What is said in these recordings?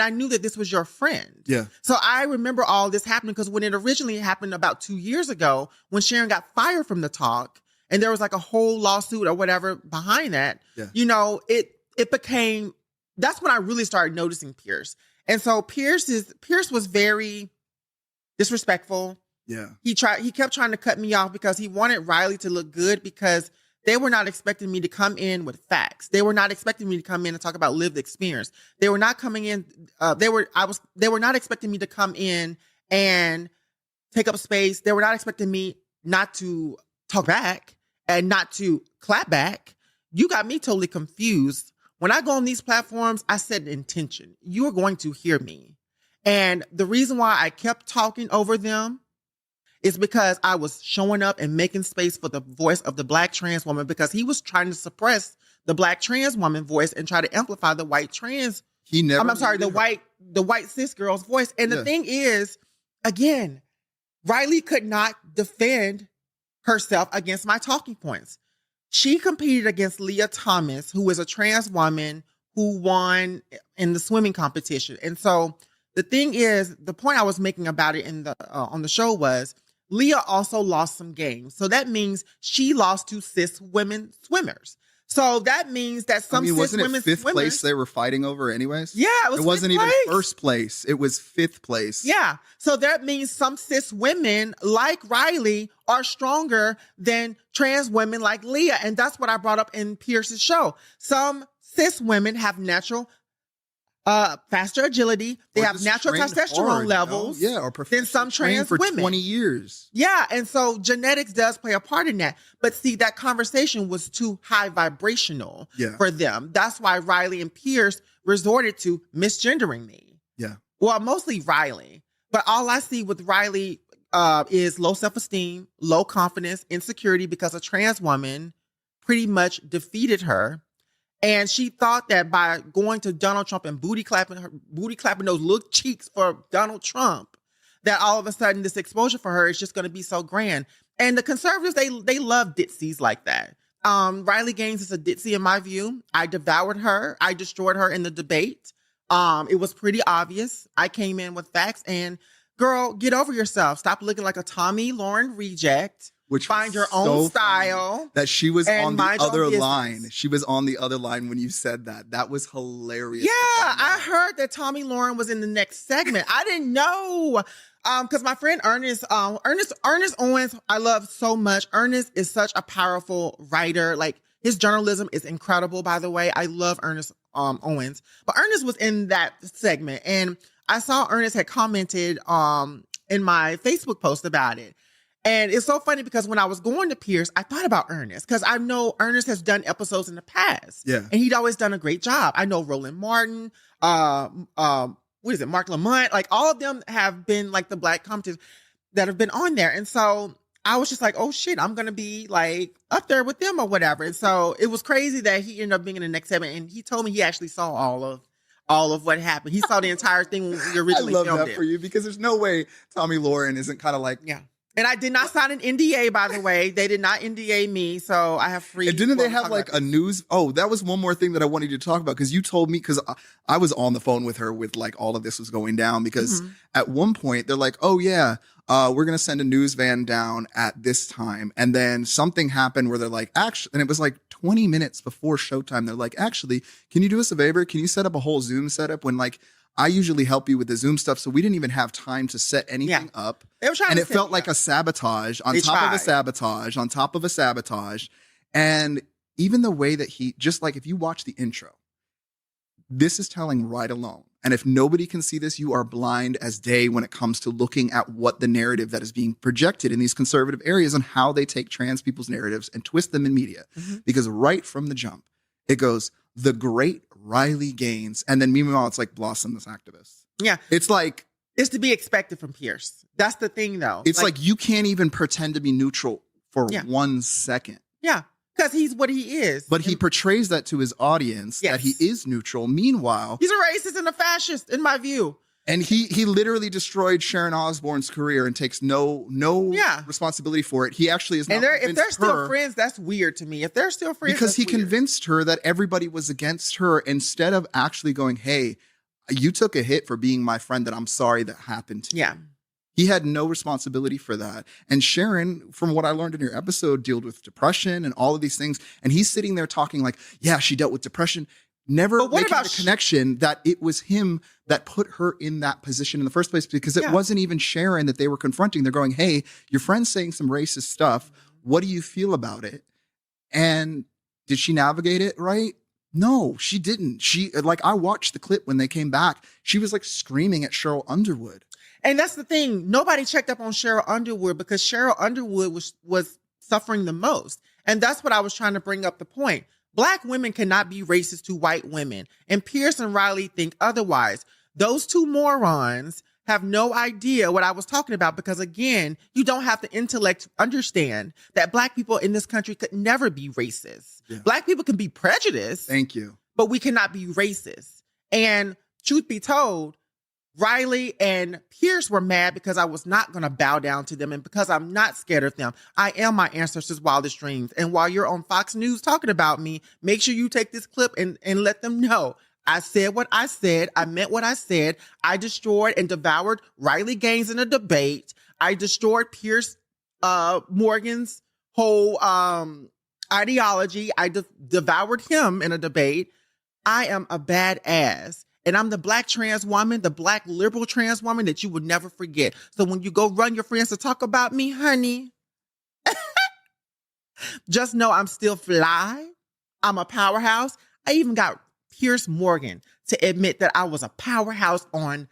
I knew that this was your friend. Yeah. So I remember all this happening because when it originally happened about 2 years ago, when Sharon got fired from the talk, and there was like a whole lawsuit or whatever behind that, you know, it became, that's when I really started noticing Piers. And so Piers was very disrespectful. Yeah. He kept trying to cut me off because he wanted Riley to look good, because they were not expecting me to come in with facts. They were not expecting me to come in and talk about lived experience. They were not coming in. They were not expecting me to come in and take up space. They were not expecting me not to talk back and not to clap back. You got me totally confused. When I go on these platforms, I set an intention. You are going to hear me. And the reason why I kept talking over them is because I was showing up and making space for the voice of the Black trans woman, because he was trying to suppress the Black trans woman voice and try to amplify the white trans. The white cis girl's voice. And the thing is, again, Riley could not defend herself against my talking points. She competed against Leah Thomas, who is a trans woman who won in the swimming competition. And so the thing is, the point I was making about it in the on the show was, Leah also lost some games. So that means she lost to cis women swimmers. So that means that some cis wasn't women it fifth swimmers, place they were fighting over anyways? Yeah, it wasn't even first place. It was fifth place. Yeah. So that means some cis women like Riley are stronger than trans women like Leah. And that's what I brought up in Pierce's show. Some cis women have natural faster agility. They have natural testosterone levels. Yeah, or than some trans for women. 20 years. Yeah, and so genetics does play a part in that. But see, that conversation was too high vibrational for them. That's why Riley and Piers resorted to misgendering me. Yeah. Well, mostly Riley. But all I see with Riley is low self-esteem, low confidence, insecurity, because a trans woman pretty much defeated her. And she thought that by going to Donald Trump and booty clapping those little cheeks for Donald Trump, that all of a sudden this exposure for her is just going to be so grand. And the conservatives, they love ditzies like that. Riley Gaines is a ditzy in my view. I devoured her. I destroyed her in the debate. It was pretty obvious. I came in with facts, and girl, get over yourself. Stop looking like a Tommy Lauren reject. Which find your own style. That she was on the other line. She was on the other line when you said that. That was hilarious. Yeah, I heard that Tommy Lauren was in the next segment. I didn't know. Because my friend Ernest Owens, I love so much. Ernest is such a powerful writer. Like, his journalism is incredible, by the way. I love Ernest Owens. But Ernest was in that segment. And I saw Ernest had commented in my Facebook post about it. And it's so funny because when I was going to Piers, I thought about Ernest, because I know Ernest has done episodes in the past. Yeah. And he'd always done a great job. I know Roland Martin, Mark Lamont, like all of them have been like the Black commentators that have been on there. And so I was just like, oh shit, I'm going to be like up there with them or whatever. And so it was crazy that he ended up being in the next segment. And he told me he actually saw all of what happened. He saw the entire thing when we originally filmed it. I love that for you, because there's no way Tommy Lauren isn't kind of like, yeah. And I did not sign an NDA, by the way. They did not NDA me, so I have free. And didn't they have like a news? Oh, that was one more thing that I wanted you to talk about, because you told me, because I was on the phone with her with like all of this was going down, because at one point they're like, oh yeah, we're going to send a news van down at this time. And then something happened where they're like, actually, and it was like 20 minutes before showtime. They're like, actually, can you do us a favor? Can you set up a whole Zoom setup when like, I usually help you with the Zoom stuff, so we didn't even have time to set anything up. And it felt like a sabotage on top of a sabotage on top of a sabotage. And even the way that he, just like if you watch the intro, this is telling right alone. And if nobody can see this, you are blind as day when it comes to looking at what the narrative that is being projected in these conservative areas and how they take trans people's narratives and twist them in media. Because right from the jump, it goes, the great Riley Gaines. And then meanwhile, it's like Blossom, this activist. Yeah. It's like, it's to be expected from Piers. That's the thing, though. It's like you can't even pretend to be neutral for 1 second. Yeah. Because he's what he is. But he portrays that to his audience, that he is neutral. Meanwhile, he's a racist and a fascist, in my view. And he literally destroyed Sharon Osbourne's career and takes no responsibility for it. He actually is not. And if they're still friends, that's weird to me. If they're still friends, because he convinced her that everybody was against her, instead of actually going, hey, you took a hit for being my friend that I'm sorry that happened to you. Yeah. He had no responsibility for that. And Sharon, from what I learned in your episode, dealt with depression and all of these things. And he's sitting there talking like, yeah, she dealt with depression. Never making the connection that it was him that put her in that position in the first place, because it wasn't even Sharon that they were confronting. They're going, hey, your friend's saying some racist stuff. What do you feel about it? And did she navigate it right? No, she didn't. She, like, I watched the clip when they came back. She was like screaming at Cheryl Underwood. And that's the thing. Nobody checked up on Cheryl Underwood because Cheryl Underwood was suffering the most. And that's what I was trying to bring up the point. Black women cannot be racist to white women. And Piers and Riley think otherwise. Those two morons have no idea what I was talking about because, again, you don't have the intellect to understand that Black people in this country could never be racist. Yeah. Black people can be prejudiced. Thank you. But we cannot be racist. And truth be told, Riley and Piers were mad because I was not going to bow down to them and because I'm not scared of them. I am my ancestors' wildest dreams. And while you're on Fox News talking about me, make sure you take this clip and let them know. I said what I said. I meant what I said. I destroyed and devoured Riley Gaines in a debate. I destroyed Piers Morgan's whole ideology. I devoured him in a debate. I am a badass. And I'm the Black trans woman, the Black liberal trans woman that you would never forget. So when you go run your friends to talk about me, honey, just know I'm still fly. I'm a powerhouse. I even got Piers Morgan to admit that I was a powerhouse on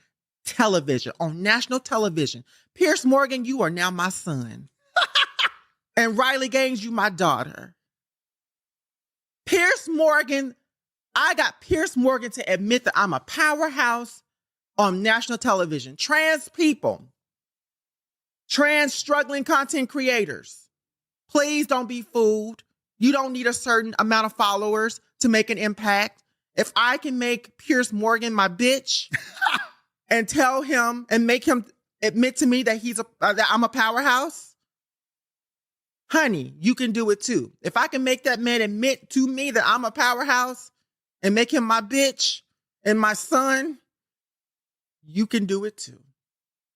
television, on national television. Piers Morgan, you are now my son. And Riley Gaines, you my daughter. Piers Morgan, I got Piers Morgan to admit that I'm a powerhouse on national television. Trans people, trans struggling content creators, please don't be fooled. You don't need a certain amount of followers to make an impact. If I can make Piers Morgan my bitch and tell him and make him admit to me that that I'm a powerhouse, honey, you can do it too. If I can make that man admit to me that I'm a powerhouse and make him my bitch and my son, you can do it too.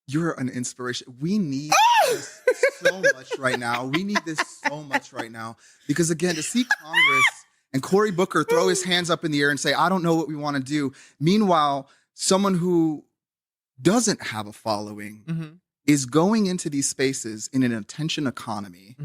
You're an inspiration. We need this so much right now. We need this so much right now. Because again, to see Congress and Cory Booker throw his hands up in the air and say, I don't know what we want to do. Meanwhile, someone who doesn't have a following is going into these spaces in an attention economy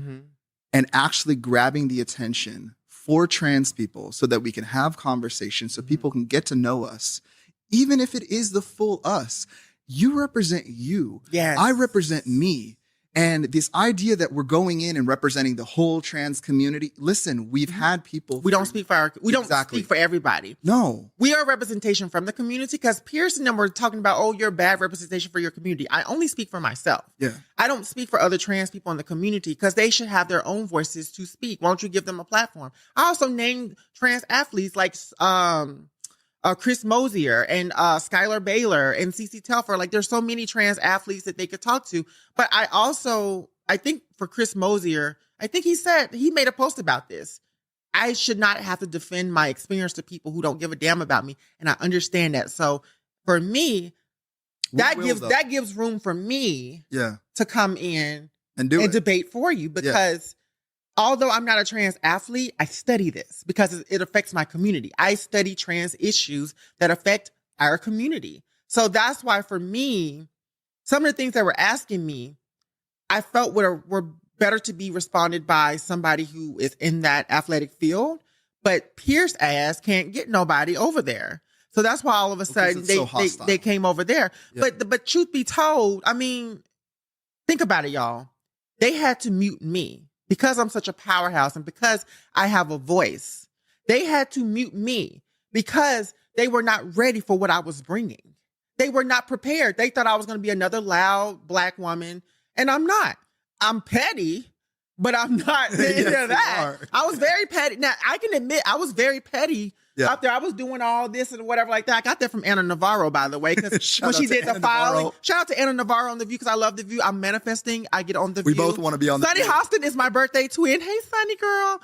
and actually grabbing the attention for trans people so that we can have conversations, so people can get to know us, even if it is the full us. You represent you. Yes. I represent me. And this idea that we're going in and representing the whole trans community. Listen, we've had people. We don't speak for everybody. No. We are representation from the community because Piers and them were talking about, oh, you're bad representation for your community. I only speak for myself. Yeah. I don't speak for other trans people in the community because they should have their own voices to speak. Why don't you give them a platform? I also named trans athletes like Chris Mosier and Skylar Baylor and Cece Telfer. Like, there's so many trans athletes that they could talk to. But I think for Chris Mosier, I think he made a post about this. I should not have to defend my experience to people who don't give a damn about me. And I understand that. So for me, that gives room for me to come in and debate for you because although I'm not a trans athlete, I study this because it affects my community. I study trans issues that affect our community. So that's why for me, some of the things that were asking me, I felt were better to be responded by somebody who is in that athletic field. But Piers' ass can't get nobody over there. So that's why all of a sudden they came over there. Yeah. But truth be told, I mean, think about it, y'all. They had to mute me. Because I'm such a powerhouse and because I have a voice, they had to mute me because they were not ready for what I was bringing. They were not prepared. They thought I was going to be another loud Black woman, and I'm not. I'm petty, but I'm not into that. I was very petty. Now, I can admit I was very petty out there. I was doing all this and whatever like that. I got that from Anna Navarro, by the way, because when she did the filing. Shout out to Anna Navarro on The View because I love The View. I'm manifesting. I get on The View. We both want to be on The View. Sunny Hostin is my birthday twin. Hey, Sunny girl.